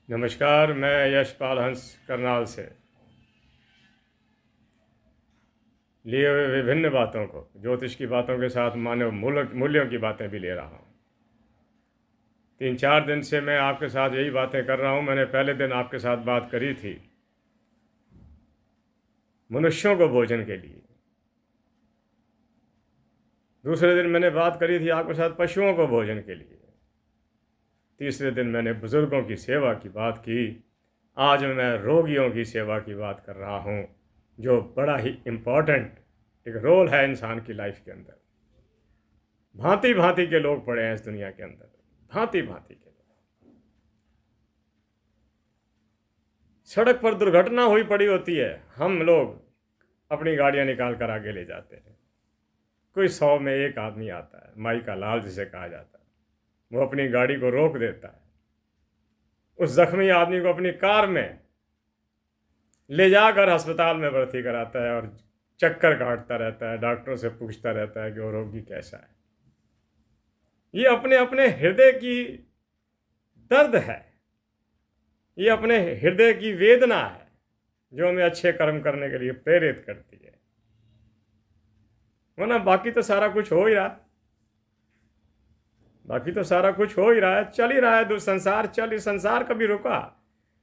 नमस्कार। मैं यशपाल हंस करनाल से लिए हुए विभिन्न बातों को, ज्योतिष की बातों के साथ मानव मूल्यों की बातें भी ले रहा हूँ। 3-4 दिन से मैं आपके साथ यही बातें कर रहा हूँ। मैंने पहले दिन आपके साथ बात करी थी मनुष्यों को भोजन के लिए। दूसरे दिन मैंने बात करी थी आपके साथ पशुओं को भोजन के लिए। तीसरे दिन मैंने बुज़ुर्गों की सेवा की बात की। आज मैं रोगियों की सेवा की बात कर रहा हूँ, जो बड़ा ही इम्पोर्टेंट एक रोल है इंसान की लाइफ के अंदर। भांति भांति के लोग पड़े हैं इस दुनिया के अंदर, भांति भांति के लोग। सड़क पर दुर्घटना हुई पड़ी होती है, हम लोग अपनी गाड़ियां निकाल कर आगे ले जाते हैं। कोई 100 में एक आदमी आता है, माई का लाल जिसे कहा जाता है, वो अपनी गाड़ी को रोक देता है, उस जख्मी आदमी को अपनी कार में ले जाकर अस्पताल में भर्ती कराता है और चक्कर काटता रहता है, डॉक्टरों से पूछता रहता है कि वो रोगी कैसा है। ये अपने अपने हृदय की दर्द है, ये अपने हृदय की वेदना है, जो हमें अच्छे कर्म करने के लिए प्रेरित करती है। वरना बाकी तो सारा कुछ हो ही रहा है, बाकी तो सारा कुछ हो ही रहा है, चल ही रहा है। संसार संसार कभी रुका?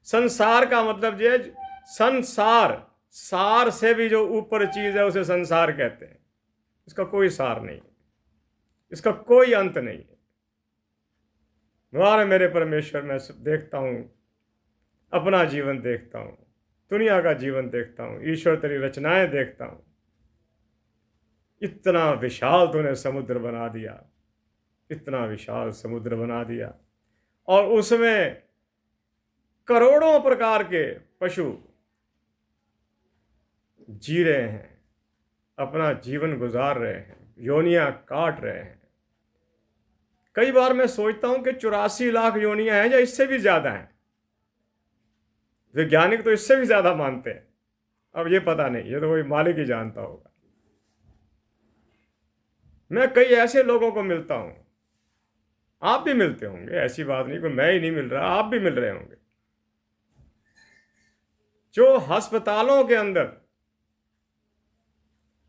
संसार का मतलब ये, संसार, सार से भी जो ऊपर चीज है उसे संसार कहते हैं। इसका कोई सार नहीं, इसका कोई अंत नहीं है। द्वार मेरे परमेश्वर, मैं देखता हूं, अपना जीवन देखता हूं, दुनिया का जीवन देखता हूं, ईश्वर तेरी रचनाएं देखता हूं। इतना विशाल तूने समुद्र बना दिया, इतना विशाल समुद्र बना दिया, और उसमें करोड़ों प्रकार के पशु जी रहे हैं, अपना जीवन गुजार रहे हैं, योनियां काट रहे हैं। कई बार मैं सोचता हूं कि 84 लाख योनियां हैं या इससे भी ज्यादा हैं। वैज्ञानिक तो इससे भी ज्यादा मानते हैं, अब ये पता नहीं, ये तो कोई मालिक ही जानता होगा। मैं कई ऐसे लोगों को मिलता हूं, आप भी मिलते होंगे, ऐसी बात नहीं, कोई मैं ही नहीं मिल रहा, आप भी मिल रहे होंगे, जो अस्पतालों के अंदर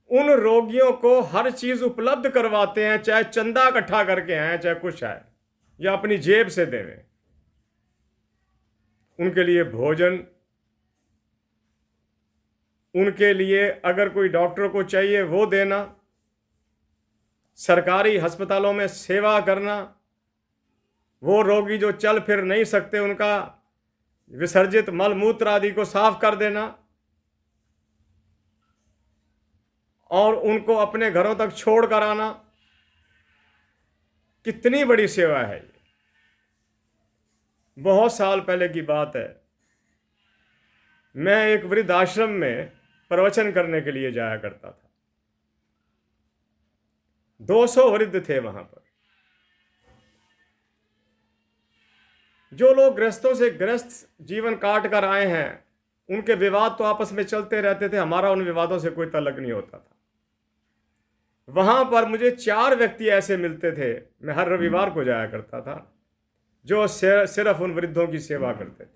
उन रोगियों को हर चीज उपलब्ध करवाते हैं, चाहे चंदा इकट्ठा करके आए, चाहे कुछ आए, या अपनी जेब से देवे। उनके लिए भोजन, उनके लिए अगर कोई डॉक्टर को चाहिए वो देना, सरकारी अस्पतालों में सेवा करना, वो रोगी जो चल फिर नहीं सकते उनका विसर्जित मल मूत्र आदि को साफ कर देना, और उनको अपने घरों तक छोड़ कर आना। कितनी बड़ी सेवा है ये। बहुत साल पहले की बात है, मैं एक वृद्धाश्रम में प्रवचन करने के लिए जाया करता था। 200 वृद्ध थे वहां पर। जो लोग ग्रस्तों से ग्रस्त जीवन काट कर आए हैं, उनके विवाद तो आपस में चलते रहते थे, हमारा उन विवादों से कोई तल्लक नहीं होता था। वहां पर मुझे 4 व्यक्ति ऐसे मिलते थे, मैं हर रविवार को जाया करता था, जो सिर्फ उन वृद्धों की सेवा करते थे।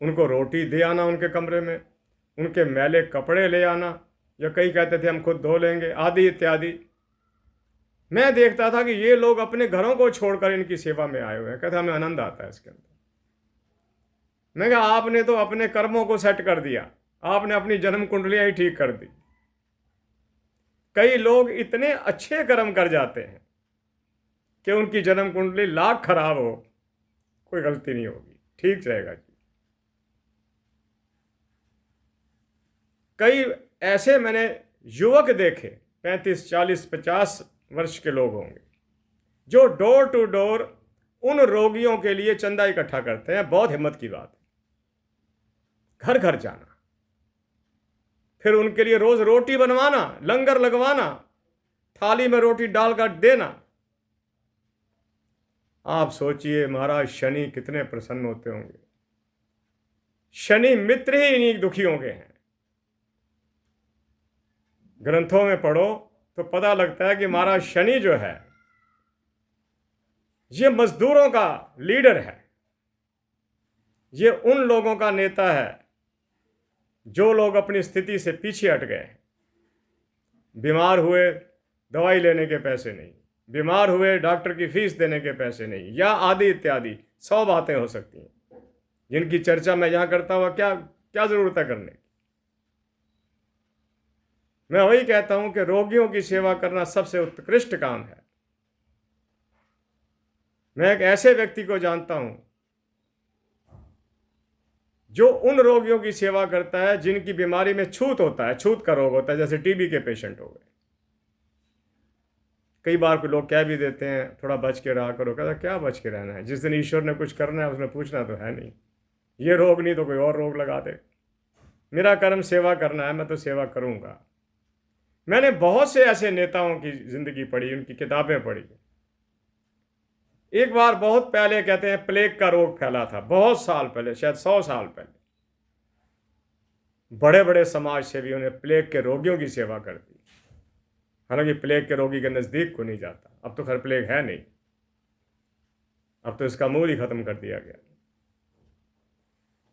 उनको रोटी दे आना उनके कमरे में, उनके मैले कपड़े ले आना, या कई कहते थे हम खुद धो लेंगे, आदि इत्यादि। मैं देखता था कि ये लोग अपने घरों को छोड़कर इनकी सेवा में आए हुए हैं। कहते हमें आनंद आता है इसके अंदर। मैं कहा आपने तो अपने कर्मों को सेट कर दिया, आपने अपनी जन्म कुंडलियां ही ठीक कर दी। कई लोग इतने अच्छे कर्म कर जाते हैं कि उनकी जन्म कुंडली लाख खराब हो, कोई गलती नहीं होगी, ठीक रहेगा जी। कई ऐसे मैंने युवक देखे, 35, 40, 50 वर्ष के लोग होंगे, जो डोर टू डोर उन रोगियों के लिए चंदा इकट्ठा करते हैं। बहुत हिम्मत की बात है, घर घर जाना, फिर उनके लिए रोज रोटी बनवाना, लंगर लगवाना, थाली में रोटी डालकर देना। आप सोचिए महाराज शनि कितने प्रसन्न होते होंगे। शनि मित्र ही इन्हीं दुखियों के हैं। ग्रंथों में पढ़ो तो पता लगता है कि महाराज शनि जो है ये मजदूरों का लीडर है। ये उन लोगों का नेता है जो लोग अपनी स्थिति से पीछे हट गए हैं। बीमार हुए, दवाई लेने के पैसे नहीं, बीमार हुए, डॉक्टर की फीस देने के पैसे नहीं, या आदि इत्यादि 100 बातें हो सकती हैं जिनकी चर्चा मैं यहां करता हुआ क्या क्या जरूरत है करने की। मैं वही कहता हूं कि रोगियों की सेवा करना सबसे उत्कृष्ट काम है। मैं एक ऐसे व्यक्ति को जानता हूं जो उन रोगियों की सेवा करता है जिनकी बीमारी में छूत होता है, छूत का रोग होता है, जैसे टीबी के पेशेंट हो गए। कई बार कोई लोग कह भी देते हैं थोड़ा बच के रहा करो। कहता क्या बच के रहना है, जिस दिन ईश्वर ने कुछ करना है उसने पूछना तो है नहीं। ये रोग नहीं तो कोई और रोग लगा दे। मेरा कर्म सेवा करना है, मैं तो सेवा करूंगा। मैंने बहुत से ऐसे नेताओं की जिंदगी पढ़ी, उनकी किताबें पढ़ी। एक बार बहुत पहले कहते हैं प्लेग का रोग फैला था, बहुत साल पहले, शायद 100 साल पहले। बड़े बड़े समाज सेवियों ने प्लेग के रोगियों की सेवा कर दी। हालांकि प्लेग के रोगी के नज़दीक को नहीं जाता। अब तो खैर प्लेग है नहीं, अब तो इसका मूल ही खत्म कर दिया गया।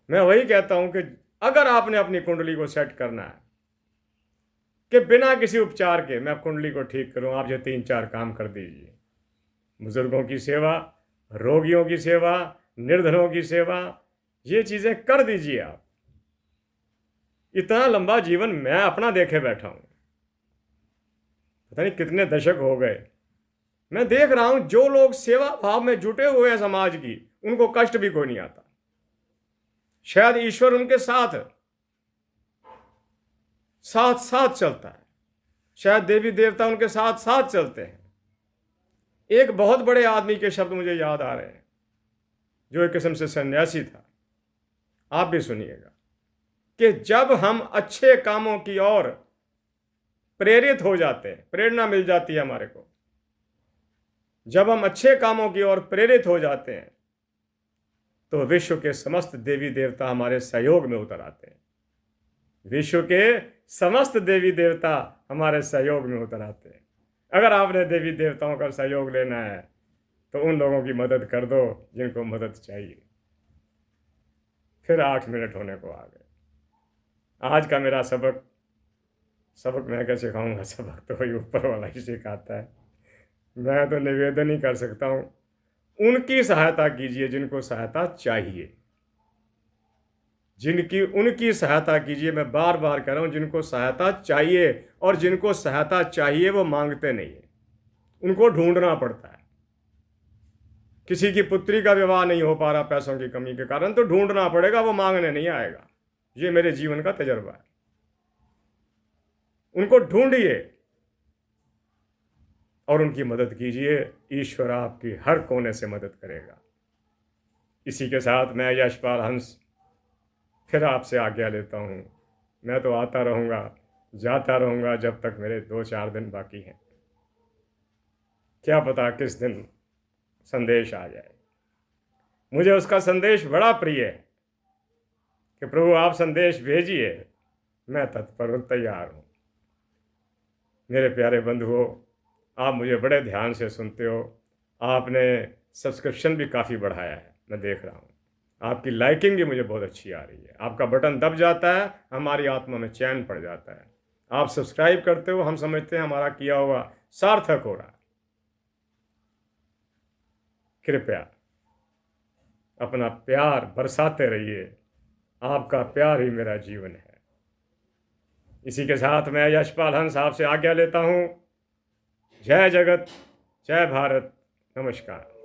मैं वही कहता हूं कि अगर आपने अपनी कुंडली को सेट करना है कि बिना किसी उपचार के मैं कुंडली को ठीक करूं, आप ये 3-4 काम कर दीजिए। बुजुर्गों की सेवा, रोगियों की सेवा, निर्धनों की सेवा, ये चीज़ें कर दीजिए आप। इतना लंबा जीवन मैं अपना देखे बैठा हूं, पता नहीं कितने दशक हो गए। मैं देख रहा हूं जो लोग सेवा भाव में जुटे हुए हैं समाज की, उनको कष्ट भी कोई नहीं आता। शायद ईश्वर उनके साथ साथ साथ चलता है, शायद देवी देवता उनके साथ साथ चलते हैं। एक बहुत बड़े आदमी के शब्द मुझे याद आ रहे हैं जो एक किस्म से सन्यासी था, आप भी सुनिएगा, कि जब हम अच्छे कामों की ओर प्रेरित हो जाते हैं, प्रेरणा मिल जाती है हमारे को, जब हम अच्छे कामों की ओर प्रेरित हो जाते हैं तो विश्व के समस्त देवी देवता हमारे सहयोग में उतर आते हैं। विश्व के समस्त देवी देवता हमारे सहयोग में उतर आते हैं। अगर आपने देवी देवताओं का सहयोग लेना है तो उन लोगों की मदद कर दो जिनको मदद चाहिए। फिर 8 मिनट होने को आ गए। आज का मेरा सबक मैं क्या सिखाऊंगा, सबक तो वही ऊपर वाला ही सिखाता है। मैं तो निवेदन ही कर सकता हूँ, उनकी सहायता कीजिए जिनको सहायता चाहिए, उनकी सहायता कीजिए। मैं बार बार कह रहा हूँ, जिनको सहायता चाहिए, और जिनको सहायता चाहिए वो मांगते नहीं है, उनको ढूंढना पड़ता है। किसी की पुत्री का विवाह नहीं हो पा रहा पैसों की कमी के कारण, तो ढूंढना पड़ेगा, वो मांगने नहीं आएगा। ये मेरे जीवन का तजर्बा है। उनको ढूंढिए और उनकी मदद कीजिए, ईश्वर आपकी हर कोने से मदद करेगा। इसी के साथ मैं यशपाल हंस फिर आपसे आज्ञा लेता हूँ। मैं तो आता रहूँगा, जाता रहूँगा जब तक मेरे 2-4 दिन बाकी हैं। क्या पता किस दिन संदेश आ जाए। मुझे उसका संदेश बड़ा प्रिय है कि प्रभु आप संदेश भेजिए, मैं तत्पर हूँ, तैयार हूँ। मेरे प्यारे बंधुओं, आप मुझे बड़े ध्यान से सुनते हो। आपने सब्सक्रिप्शन भी काफ़ी बढ़ाया है, मैं देख रहा हूँ। आपकी लाइकिंग भी मुझे बहुत अच्छी आ रही है। आपका बटन दब जाता है, हमारी आत्मा में चैन पड़ जाता है। आप सब्सक्राइब करते हो, हम समझते हैं हमारा किया हुआ सार्थक हो रहा है। कृपया अपना प्यार बरसाते रहिए, आपका प्यार ही मेरा जीवन है। इसी के साथ मैं यशपाल हंस आपसे आज्ञा लेता हूँ। जय जगत, जय भारत, नमस्कार।